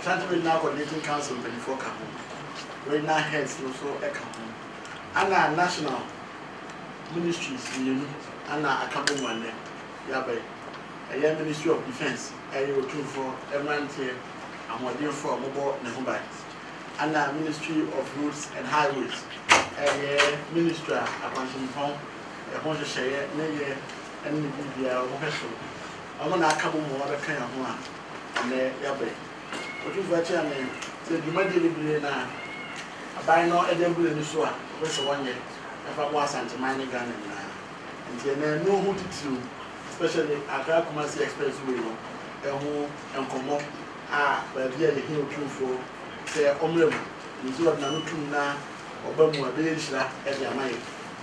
Asantehene now coordinating council 24 kapu. Right now heads also a kapu. Ana national ministries you ana akabu one yabe. A Ministry of Defense a you two for emergency and what you for mobile nehubai. Ana Ministry of Roads and Highways a ministry a pension home a bunch of share near and the professional. I want to akabu more the kind of one and yabe. What is what I mean? The Dumadili na by no Edinburgh in the Swa, was 1 year. If I was Asantehene gun and then know who to do, especially at Kumasi Expressway, and come up. But here the hill too for say Omlem, you do not know or Bumwa Bishla at your mind.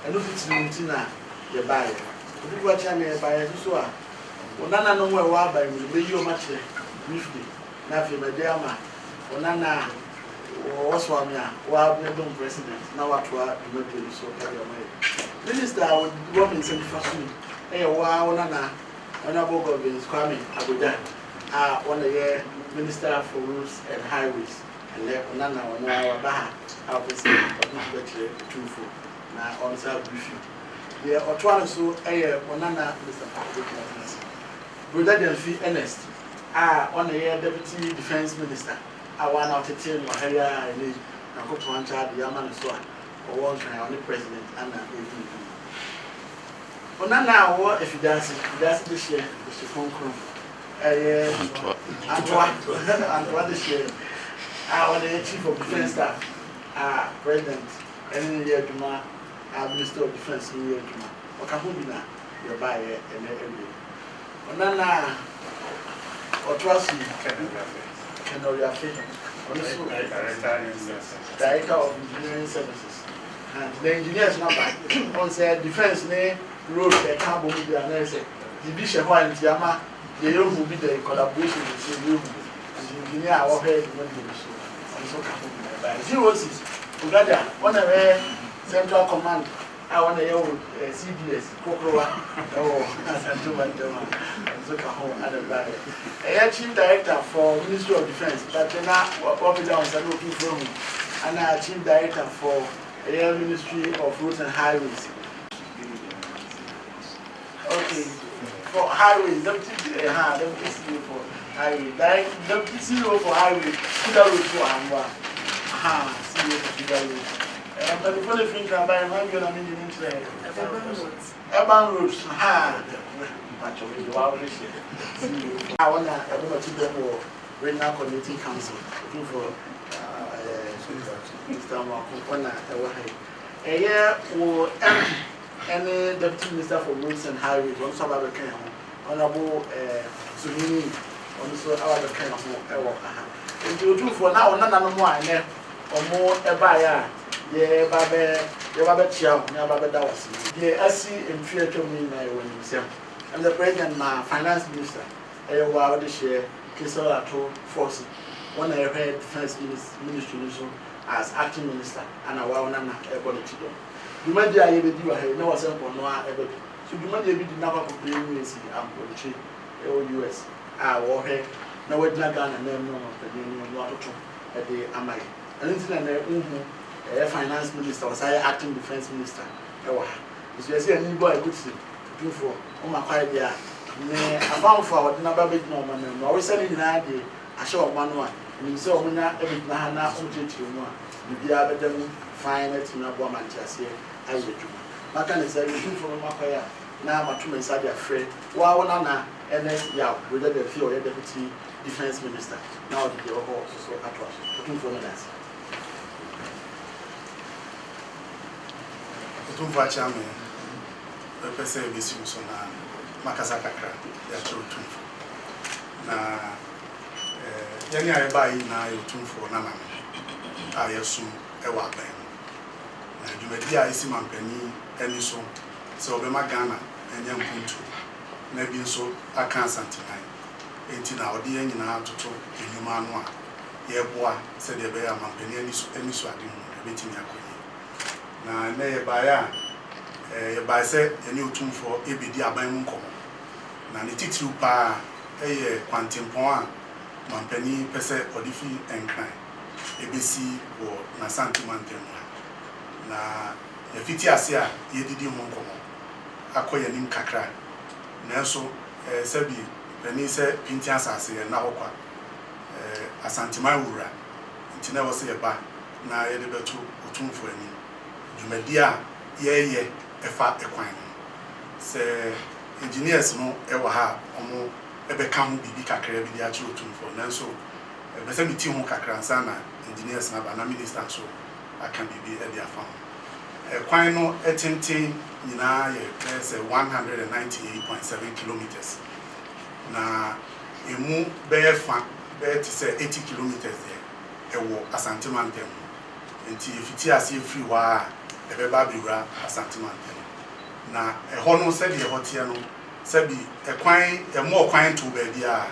And look it's Muntina, you buy it. What is what I mean by a Swa? Well, none know where by me, be you much briefly. Nafi Mediama, Onana, Oswamia, Wabnedon president, now what you are so Minister would in St. Fashion, wow, Nana, Honorable Government Kwame Abuja, one year Minister for Roads and Highways, and there Onana, on our Baha, our president, truthful, now on self briefing. Yeah, or trying so Onana, Mr. Brother Fee Ernest. On the year Deputy Defense Minister, I want out to tell my hair and I go to one child, the Yaman Swan, or one try on the President and Onana wo efidansi de share the concrete. Antoa de share. Our chief of defense staff, president, and year Juma, minister of defense in year Juma. Okahubina, your buyer and every. Onana or Trusty can your fee. Director of Engineering Services. And the engineers not back. On said defense name road the cabo with the announcement. The bishop while Yama, the young will be the collaboration with you and the engineer our head when the bishop. And so come. She was together one of her central command. I want to hear CBS, Kokroa, so come a chief director for Ministry of Defense, but now what we down and looking from and a chief director for a Ministry of Roads and Highways. Okay, for highways, deputy CEO for highway, deputy CEO for highway, Kuda Road for Amba. CEO for Kuda Road. But the funny thing about it, I'm going to mean Urban Roads. I want to keep them all regional community council looking for Mr. Marcona. A year or any deputy minister for roads and highways, one sub of the camp, honorable Sunini, also our kind of and you do for now, none more or more a buyer. Yeah, Baba Chow, Baba Dawes. Yeah, I see in fear to me when you say. I'm the president, my finance minister. I will share Kisela to force one I heard defense ministry as acting minister, and I want to able to do. You might be able to do a no sample, no ever. So you might be able to never complain. I'm going to US. I will hear no way Nagan and then no one at the Amai. And it's a finance minister was I acting defense minister. It's just a new boy good thing to do for my quiet there. I found for our number big normal. I was selling in a day. I show one and you saw me now every Nahana on you be able to find it in a woman just here. I will do. My kind is everything from my quiet. Now my 2 months are afraid. Wow, Nana, and then yeah, with the few deputy defense minister. Now the horse so atrocious. Looking for minutes. Tumfa chame pese ebisi so na makasa kakra ya tumfo na yani ayeba yi na yo tumfo na na ayesu e wa ban na dwumadi a isi mampani ani so se obema Ghana enya mpuntu na bi nso aka Asantehene enti na odi yen nyina atoto enyuma anu a ye boa se de be ya mampani ani so ade hu ebetimi akoyi na ye baya ye ba se eni otumfo ebedi aban mu nkomo na ne titiru pa ye kwantempon a mampani pese odifi enkran ebesi wo na Asantehene na ye fiti ase a ye didi mu nkomo akoye nim kakra na so sebi pani se pinti asase ye na hokwa Asantehene wura ntina wo se ye ba na ye de betu otumfo ani Jumedia ye efa ekwan se engineers no ewa ha omo ebeka ho bibi kakra bi dia chi otumfo nanso ebese mi ti ho kakra nsa na engineers na ba na minister so aka bibi e dia fa ekwan no etenten nyina ye say 198.7 kilometers na emu be fa be ti say 80 kilometers there ewo Asantehene enti fiti ase free wa ebeba biwura Asantehene na eho no se de hotie no se bi ekwan emo kwan to ba bia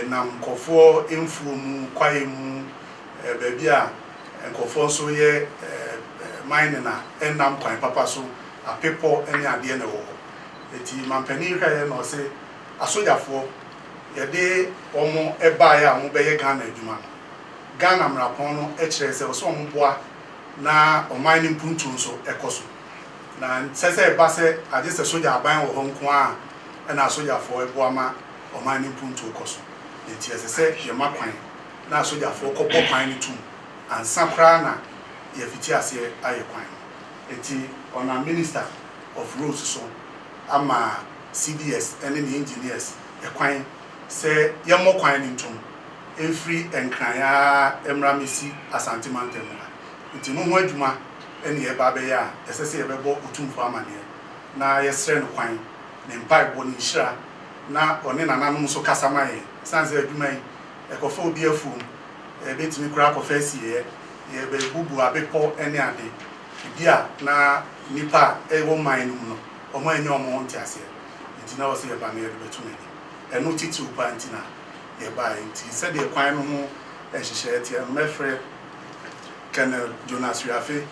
enam kofo emfuo mu kwae mu ba bia enkofo so ye mine na enam kwan papa so apepo ene ade na wo eti mampani hwaye no se asojafo ye de omo eba ya mo be ye Ghana adwuma no Ghana mrapon no ekire se so omo boa na omani mpuntu nso ekoso na sese ba se ade se soja aban wo honko a na soja fo eboama omani mpuntu ekoso enti sese ye makwan na soja fo kopo kwan ni tum ansakra na ye fiti ase aye kwan enti ona minister of roads so ama CDS ene ne engineers ekwan se yemo kwan ni ntum every enkranya emramisi Asante Mountain nti no ho adwuma ene ye ba be ya esese ye bebo otumfo amane na yesre no kwan ne mpai bo ni hira na one nananom so kasamaye sanze adwuma yi ekofo obi afu betimi kura kofa sie ye be bubu abepo ene ade bia na nipa ewo man no omo enye omo nti ase nti na wo se ye ba na ye betu mani eno titi upa nti na ye ba nti se de kwan no ho ehihye tie mefre Colonel Jonas Riafe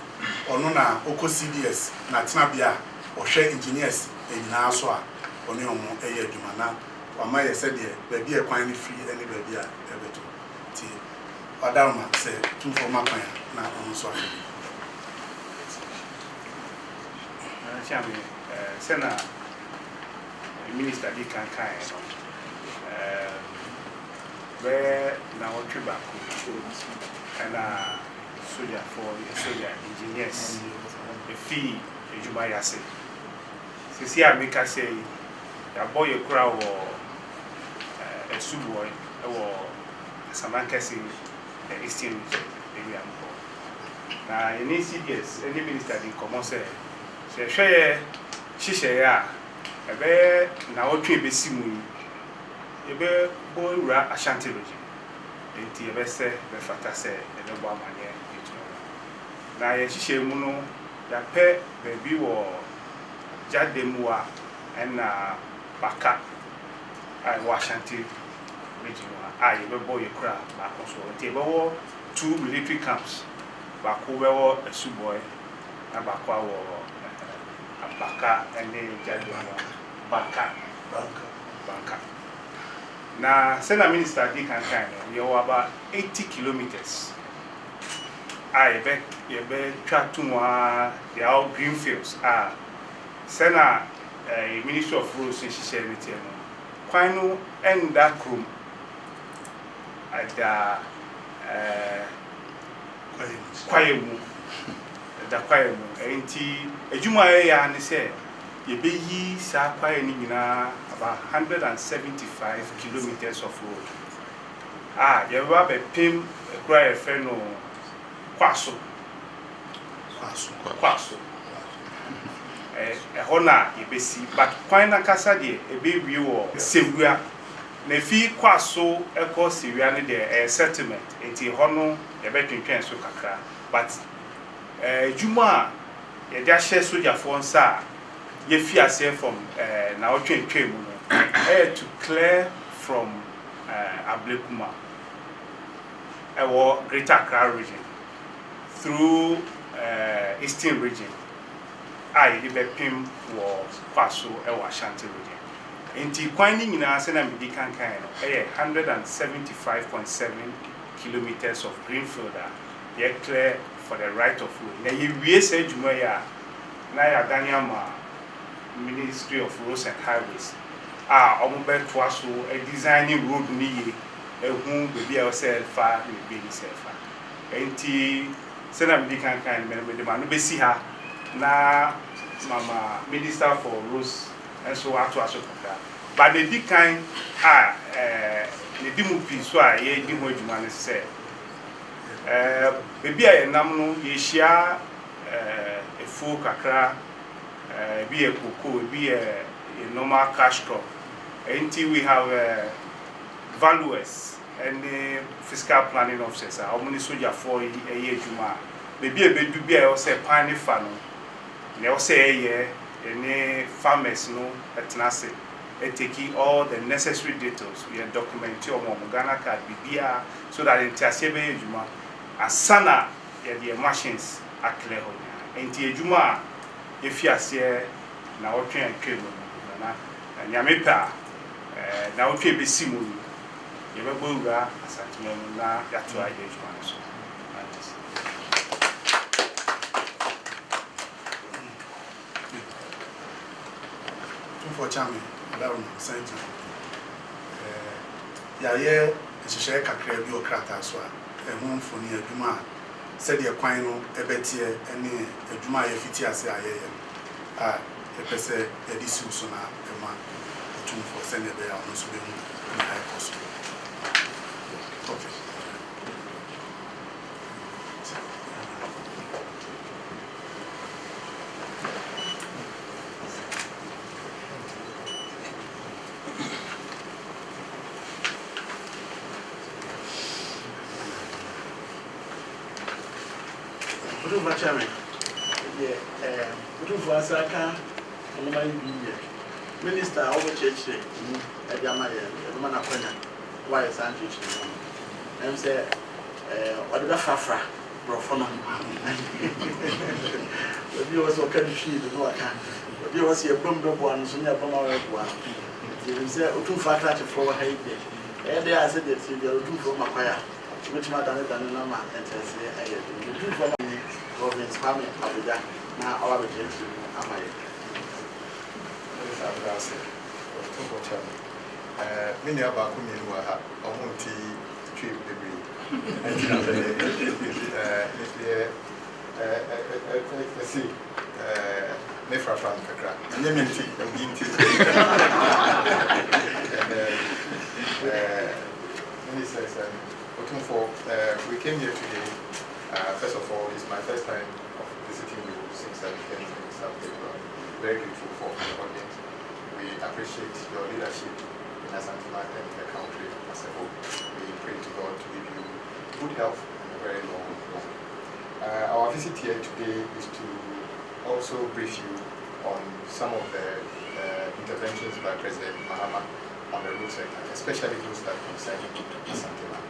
ono na oko CDS na tena bia ohwe engineers enyina so a oni omo eye adwuma na wama ye se de ba bia kwan ni free ene ba bia ebeto ti Adama se tumfo makwan na ono so Chami sena minister di kan where na wotwe back and soldier engineers the fee ejuma yase sisi ameka say ya boy kura wo esuboy wo Samankasi Eastern area mko na any CDS any minister di common say hweye hihye ya ebe na wotwe besimu ebe boura Asantehene enti ebe se be fata se ebe bo amanye etuno na ye hihye mu no ya pe bebi wo jademu a na baka ai wo Asantehene region a ebe bo ye kra ba koso enti ebe wo 2 military camps ba ko be wo Esuboy na ba kwa wo Baka and Jadua Banka. Now, Senate Minister Dick and Kine, we are about 80 kilometers. I bet you track to the out green fields. Senate Minister of Roads in Shisha, Quino and that room at the quiet da kwae mu enti ejuma ya ne se ye be yi sa kwae ni nyina about 175 kilometers of road ye ba be pim kwae fe no kwaso hona ye be si but kwae na kasa de e be wi wo sewua na fi kwaso eko sewua ne de settlement enti hono ye be twentwen so kakra but Juma ye dia share soldier for nsa ye fi ase from na otwentwe mu no to clear from Ablekuma or Greater Accra region through Eastern region ye be pim wo kwaso Ashanti region enti kwan ni nyina se na medi kankan no 175.7 kilometers of greenfield ye clear for the right of way. Now, you say Jumaya, Naya Danyama Ministry of Roads and Highways. Omobet Twaso, a designing road me, a whom will be ourselves far, will be safer. And Senam Dikan kind with the man, we see her now, Mama Minister for Roads and so on to us. But the Dikan the Dimupi, so I hear Dimo Juman said. Baby I nam no ye shia fu kakra be a cocoa be a normal cash crop until we have valuers and the fiscal planning officers how many soldier for a year juma baby a be do be I say pine fano ne say ye any farmers no etnase taking all the necessary details we are documenting on Ghana card bibia so that in tiasebe juma asana ye the machines are clear ho enti ejuma ye fi ase na wotwe antwe mu na nyame pa na wotwe besimu ye bebo wura Asantehene na yato aye ejuma so for Chami, Madam Saint. Yaye, Share Kakre, your crata, so a home for near Juma, said your quino, a betia, and a Juma, if it is a person edition so na ema otum for send there on so be na high cost. Okay. What do you chairman? Yeah, what do you for Saka? Minister over church at Yamaya, the man of Kenya, why is Asantehene? And say, what the Fafra, Brofono. But you also can feed the no account. But you was here, Bumbo one, so near Bumbo one. You say, two factor for a hate. And they are said that you are two from Macquarie, which matter than Nama and say, I do for me, government's family, Abuja, now our church, Amaya. Many about women who are on the trip debris. Let's see, Nefra from Kakra, and Yementy, and Ginty. Ministers, looking for, we came here today. First of all, it's my first time of visiting you since I became in South Africa. Very grateful for the audience. We appreciate your leadership in Asantehene and the country as a whole. We pray to God to give you good health and a very long life. Our visit here today is to also brief you on some of the interventions by President Mahama on the road sector, especially those that concern Asantehene.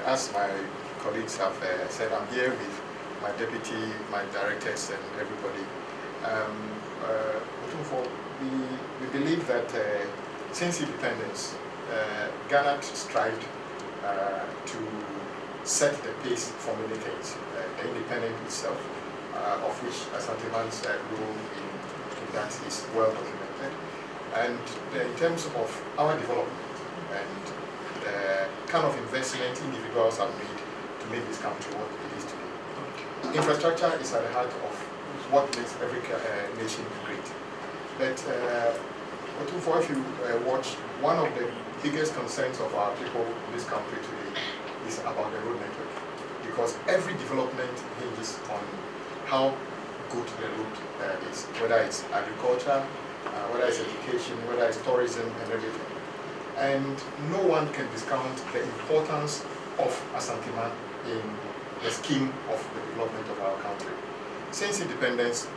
As my colleagues have said, I'm here with my deputy, my directors, and everybody. We believe that since independence, Ghana strived to set the pace for many things. The independence itself, of which Asantehene's role in that is well documented. And in terms of our development and the kind of investment individuals have made to make this country what it is today. Infrastructure is at the heart of what makes every nation great. But if you watch, one of the biggest concerns of our people in this country today is about the road network. Because every development hinges on how good the road is, whether it's agriculture, whether it's education, whether it's tourism and everything. And no one can discount the importance of Asantehene in the scheme of the development of our country. Since independence,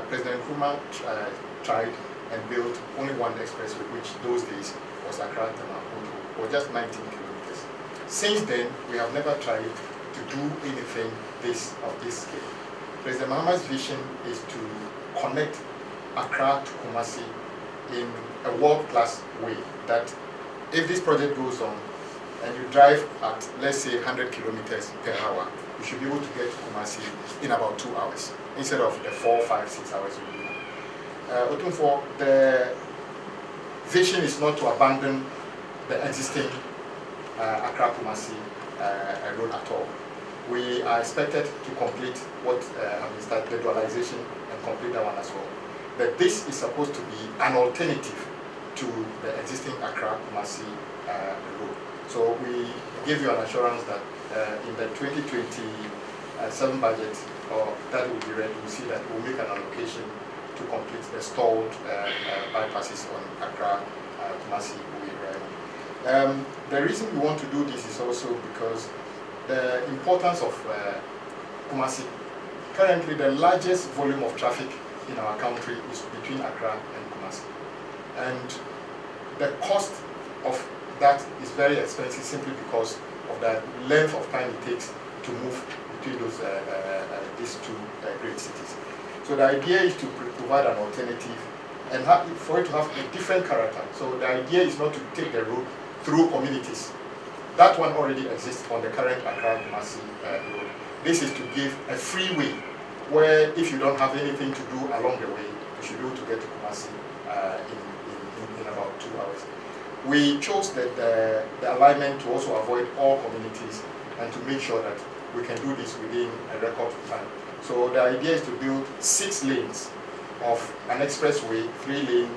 President Nkrumah tried and built only one expressway, which those days was Accra-Tema-Ondo, or just 19 kilometers. Since then, we have never tried to do anything of this scale. President Mahama's vision is to connect Accra to Kumasi in a world-class way, that if this project goes on and you drive at, let's say, 100 kilometers per hour, you should be able to get to Kumasi in about 2 hours, instead of the 4, 5, 6 hours you do. Looking for the vision is not to abandon the existing Accra-Kumasi road at all. We are expected to complete what start the dualization and complete that one as well. But this is supposed to be an alternative to the existing Accra-Kumasi road. So we give you an assurance that in the 2027 budget, that will be ready. We see that we'll make an allocation to complete the stalled bypasses on Accra-Kumasi way. The reason we want to do this is also because the importance of Kumasi. Currently, the largest volume of traffic in our country is between Accra and Kumasi. And the cost of that is very expensive simply because of the length of time it takes to move between these two great cities. So the idea is to provide an alternative and for it to have a different character. So the idea is not to take the road through communities. That one already exists on the current Accra-Kumasi road. This is to give a freeway where if you don't have anything to do along the way, you should be able to get to Kumasi in about 2 hours. We chose the alignment to also avoid all communities and to make sure that we can do this within a record time. So the idea is to build 6 lanes of an expressway, 3-lane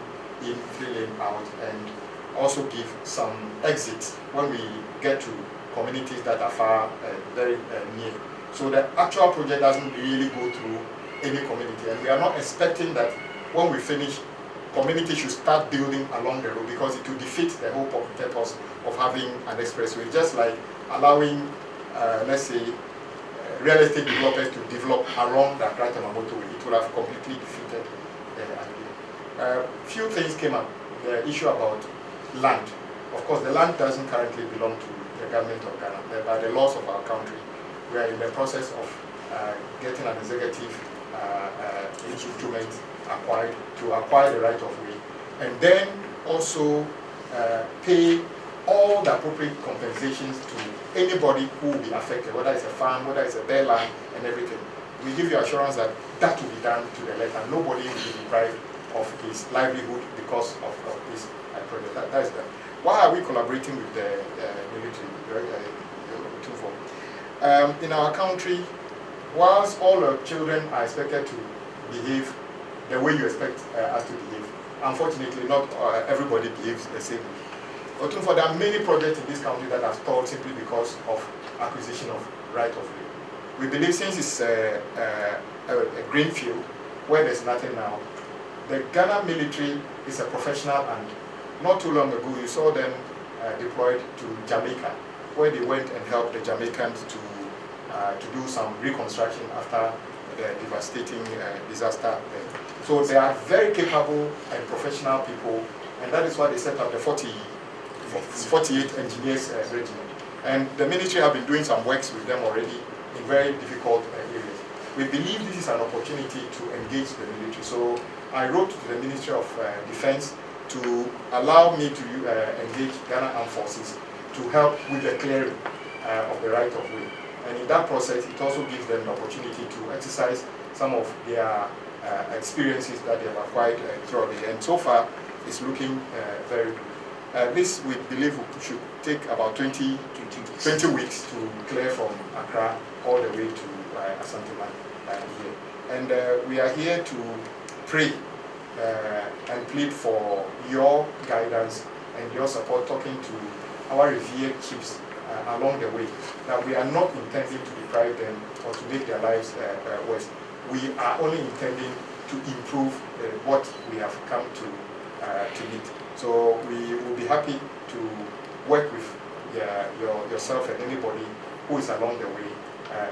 in, 3-lane out, and also give some exits when we get to communities that are far, very near. So the actual project doesn't really go through any community, and we are not expecting that when we finish, community should start building along the road, because it will defeat the whole purpose of having an expressway. Just like allowing, let's say, real estate developers to develop along the Accra motorway, it would have completely defeated the idea. Few things came up. The issue about land. Of course, the land doesn't currently belong to the government of Ghana. By the laws of our country, we are in the process of getting an executive instrument acquired to acquire the right of way, and then also pay all the appropriate compensations to anybody who will be affected, whether it's a farm, whether it's a bare land, and everything. We give you assurance that that will be done to the letter. Nobody will be deprived of his livelihood because of this project. That is that. Why are we collaborating with the military? In our country, whilst all our children are expected to behave the way you expect us to behave, unfortunately, not everybody behaves the same way. Otunfo, there are many projects in this country that have stalled simply because of acquisition of right of way. We believe, since it's a green field where there's nothing now, the Ghana military is a professional, and not too long ago you saw them deployed to Jamaica, where they went and helped the Jamaicans to do some reconstruction after the devastating disaster. So they are very capable and professional people, and that is why they set up the 48 engineers regiment. And the military have been doing some works with them already in very difficult areas. We believe this is an opportunity to engage the military. So I wrote to the Ministry of Defense to allow me to engage Ghana Armed Forces to help with the clearing of the right of way. And in that process, it also gives them the opportunity to exercise some of their experiences that they have acquired throughout the year. And so far, it's looking very good. This, we believe, should take about 20 weeks to clear from Accra all the way to Asantehene here. And we are here to pray and plead for your guidance and your support, talking to our revered chiefs along the way, that we are not intending to deprive them or to make their lives worse. We are only intending to improve what we have come to meet. So we will be happy to work with yourself and anybody who is along the way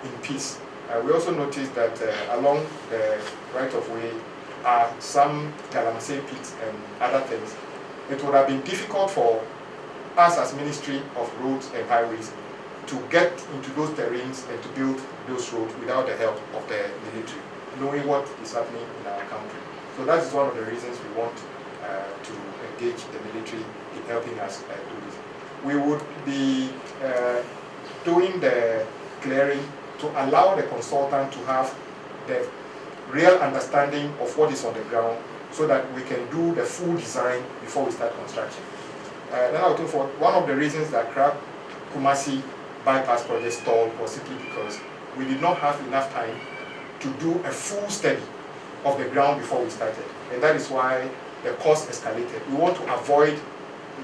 in peace. We also noticed that along the right of way are some galamsey pits and other things. It would have been difficult for us as Ministry of Roads and Highways to get into those terrains and to build those roads without the help of the military, knowing what is happening in our country. So that is one of the reasons we want to engage the military in helping us do this. We would be doing the clearing to allow the consultant to have the real understanding of what is on the ground, so that we can do the full design before we start construction. One of the reasons that Kumasi bypass project stalled was simply because we did not have enough time to do a full study of the ground before we started, and that is why the cost escalated. We want to avoid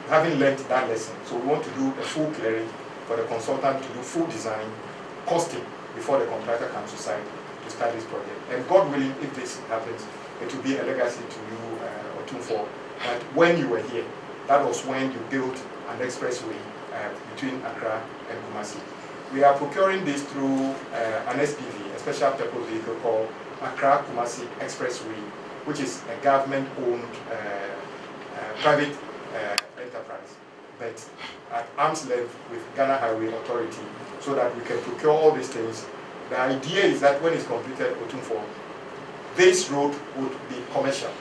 having learned that lesson, so we want to do a full clearing for the consultant to do full design, costing, before the contractor comes to site to start this project. And God willing, if this happens, it will be a legacy to you, Otunfo, that when you were here, that was when you built an expressway between Accra and Kumasi. We are procuring this through an SPV, a special purpose vehicle called Accra Kumasi Expressway, which is a government-owned private enterprise, but at arm's length with Ghana Highway Authority, so that we can procure all these things. The idea is that when it's completed, Otunfo, this road would be commercial.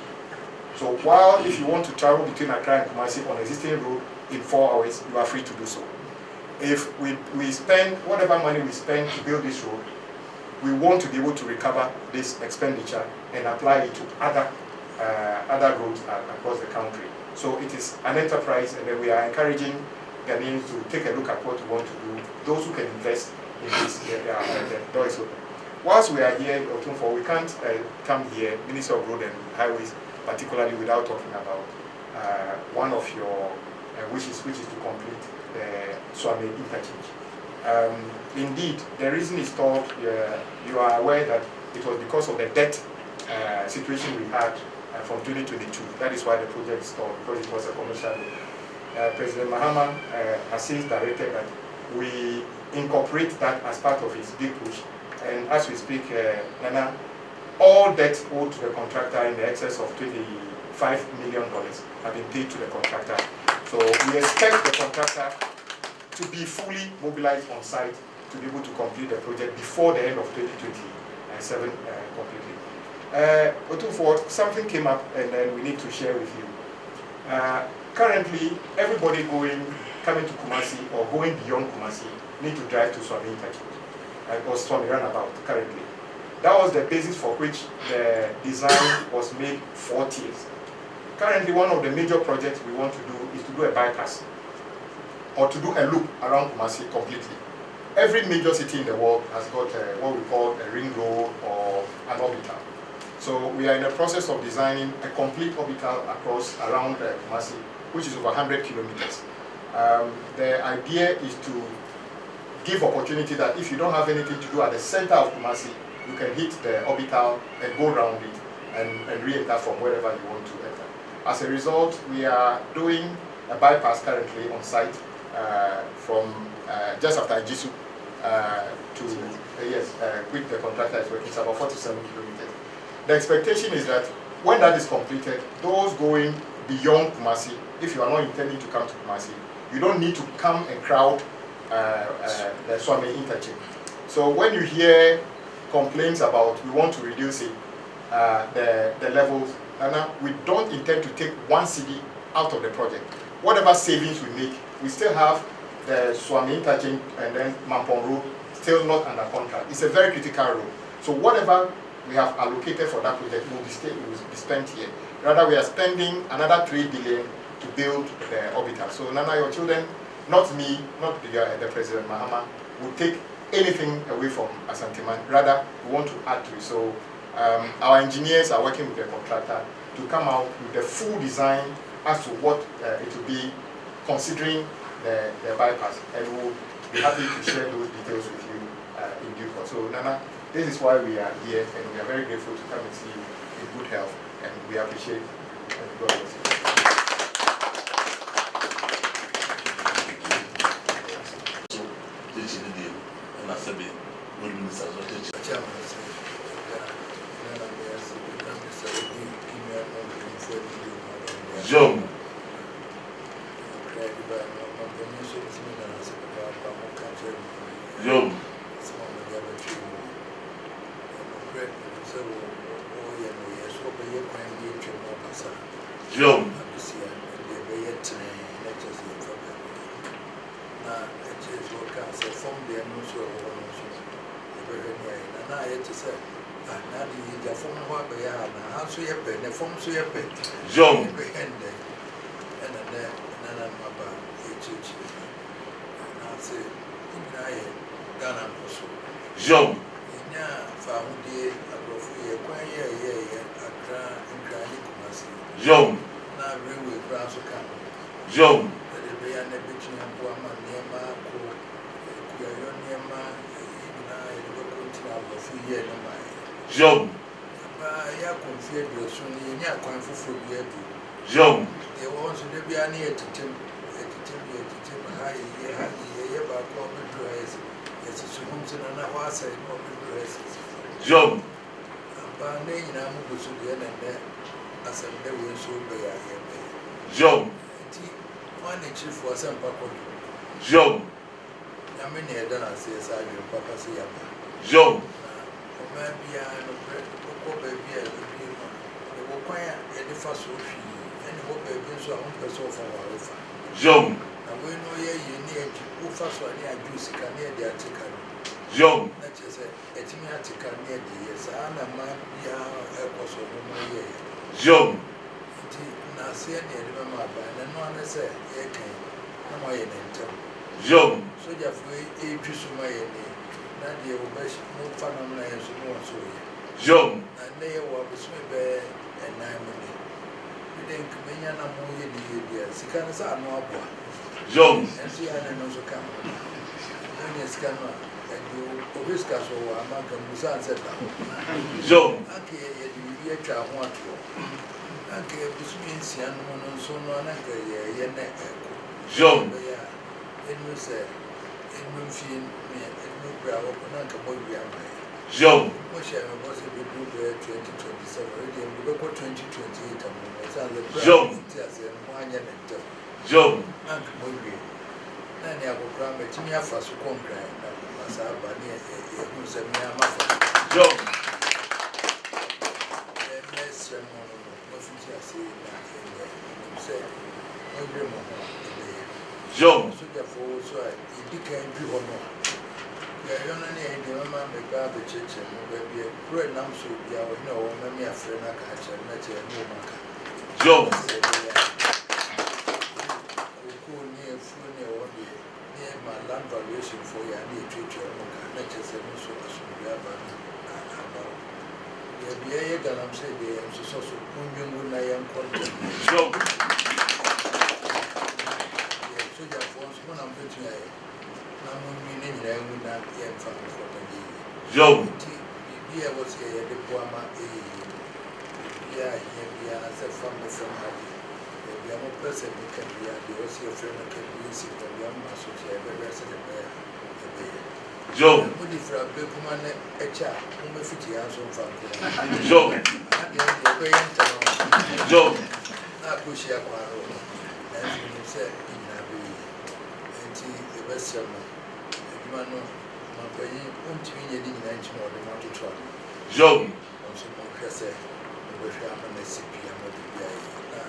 So while if you want to travel between Accra and Kumasi on existing road in 4 hours, you are free to do so. If we spend whatever money we spend to build this road, we want to be able to recover this expenditure and apply it to other roads across the country. So it is an enterprise, and then we are encouraging Ghanaians to take a look at what we want to do. Those who can invest in this, the door is open. whilst we are here in Otumfor, we can't come here, Minister of Road and Highways, particularly without talking about one of your wishes, which is to complete the Swami interchange. Indeed, the reason is told, you are aware that it was because of the debt situation we had from 2022. That is why the project stalled, because it was a commercial. President Mahama has since directed that we incorporate that as part of his big push. And as we speak, Nana, all debts owed to the contractor in the excess of $25 million have been paid to the contractor. So we expect the contractor to be fully mobilized on site to be able to complete the project before the end of 2027 completely. Otumfor, something came up and then we need to share with you. Currently, everybody coming to Kumasi or going beyond Kumasi need to drive to Swami Interchange or Swami Runabout currently. That was the basis for which the design was made 4 years. Currently, one of the major projects we want to do is to do a bypass or to do a loop around Kumasi completely. Every major city in the world has got what we call a ring road or an orbital. So we are in the process of designing a complete orbital around Kumasi, which is over 100 kilometers. The idea is to give opportunity that if you don't have anything to do at the center of Kumasi, you can hit the orbital and go around it and re-enter from wherever you want to enter. As a result, we are doing a bypass currently on site from just after Ijisu with the contractor is working. It's about 47 kilometers. The expectation is that when that is completed, those going beyond Kumasi, if you are not intending to come to Kumasi, you don't need to come and crowd the Swami interchange. So when you hear complaints about we want to reduce it, the levels, we don't intend to take one city out of the project. Whatever savings we make, we still have the Swami interchange and then Mampong Road still not under contract. It's a very critical road. So whatever we have allocated for that project will be spent here. Rather, we are spending another 3 billion to build the orbital. So Nana, your children, not me, not the President Mahama, will take anything away from Asantehene. Rather, we want to add to it. So our engineers are working with the contractor to come out with the full design as to what it will be, considering the bypass. And we'll be happy to share those details with you in due course. So Nana, this is why we are here, and we are very grateful to come and see you in good health, and we appreciate it. God bless you. Jom. Jom. Jom. Jom. Jom. Jom. Jom. Jom. Jom. Jom. Jom. Jom. Jom. Jom. Jom. Jom. Jom. Nadia will best no fun on my so more so. Jom. And they were between bear and 9 minutes. We didn't come in and I'm only the Sicanas are no boy. Jom. And see, I know so come. When you scan and you risk us or I'm not going to said that. Jom. Okay, you get a one. Okay, this means young one so no one. Jom. It was a feel me and no brow open and come over. Jom. Which I was a bit blue 2027, and we go 2028. Jom. And 1 year and Jom. Uncle Moby. Then I will cram it to me for so concrete. As I bunny, who's a mere muffin. Jom. And less ceremony, no future say that say, no grandma. Jom. So therefore, so I became people more. Yeah, you know, the mamma make bad the church and maybe a great number so you know, maybe a friend I catch and let you know. Jom. Near food near my land valuation for you, I need to treat your not just a new source of the other. There be a girl, I'm saying, they am so when I am content. Jom. So therefore, when I'm putting a I'm meaning I would not be in front of the Jom. Here was a diploma. Yeah, here I said from the family. We are not person who can be a also a friend who can be sick and young associate, very resident there. Jom. What if a big woman a child who may fit the answer from Jom. Jom. I push your quarrel. And you said, in a way, and see the best sermon. My baby won't be any mention or the mountain truck. Jom. Also, more say, we have an SCP and what the BI.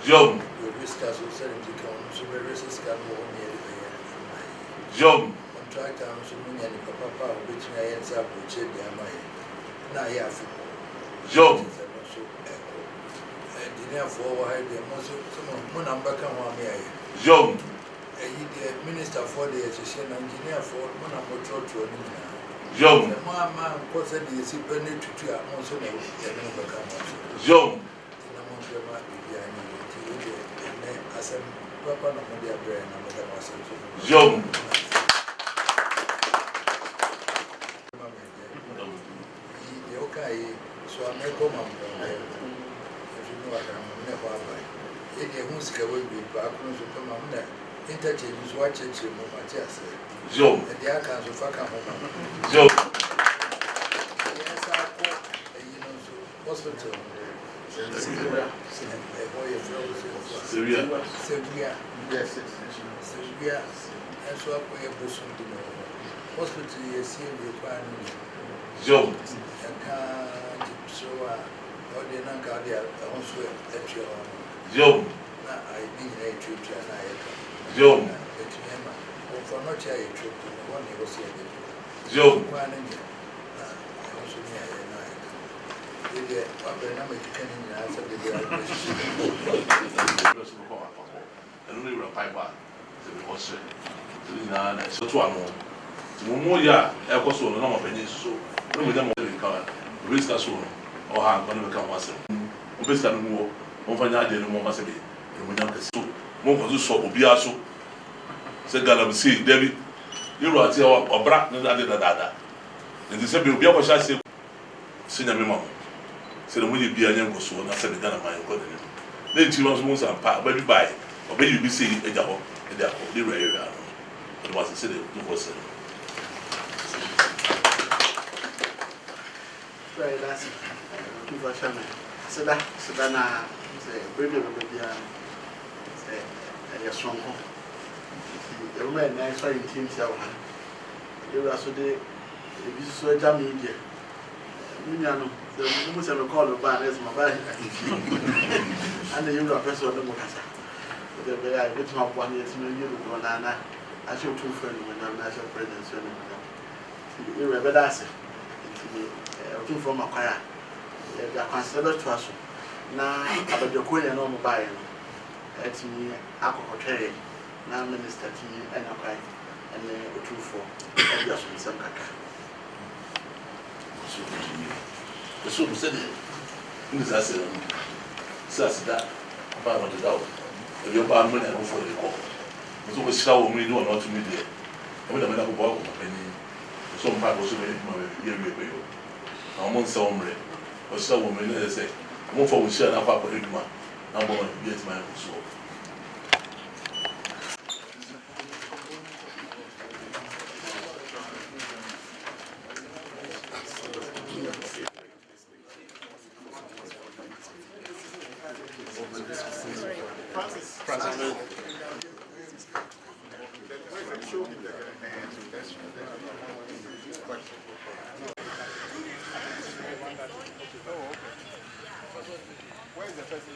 Jom. Your risk as we said, you can so very risk can go near the year. Jom. Contract, I'm so many and papa, which I answer with Chedi and my. Now, yeah, Jom. And therefore, I had the most of one number come on me. Jom. the minister for the association engineer for one of the church. Jom. The man was a discipline to also know Jom. as a proper number of brain and Jom. Okay, so I may come up. If you know what I'm never by. If you won't scare will be back to come up there. Interchange is watching to Matias. Jom. And the accounts of Fakam. Jom. Yes, I call hospital. Syria. Yes, Syria. And so I pay a person to know. Hospital, yes, here we find. Jom. I can't show or the Nankadia also at your Jom. I didn't a trip to an eye. Jom. For not a trip to one he was here. Jom. I also near a night. The dynamic can answer And only reply back to the hospital. So to one. Mumoya, a coso, no more pennies so. No, we don't want to recover. Risk us soon, or have one become once. Obis can move, on Fanya de no more massively. And we don't so. More for so, Obiaso. Said Galam see, David. You are here or brat, no other than that. And the same will be what I say. Senior Mimo. Said the way be a young so, and I said the gun of my God. Then she was most and part, baby by, or baby be seeing a job, and therefore, the rare. It was a city, it was. Right, that's it. Give a channel. So that, now, baby, a strong home. The woman, I saw in Team Tower. You are so they so jam media. Miniano, the woman have a call of band as my body. And the Euro person of the Mocasa. The way I get up 1 year to know you, Nana. I show 2 friends when I'm national president. You were better. Looking from a choir, they are considered to us. Now, about the Korean normal buying at me, alcohol trade, now minister to me and a choir, and then 2 for just some caca. so continue. The so said it. This is a says that about the doubt. If you're bad money, I don't follow the call. So we shall we do not to me there. I mean, I'm not going to penny. Some part also made my year. I'm on some red. Or some woman, they say, more for we share that papa Higma. I'm going to get my own soul. Where is the person?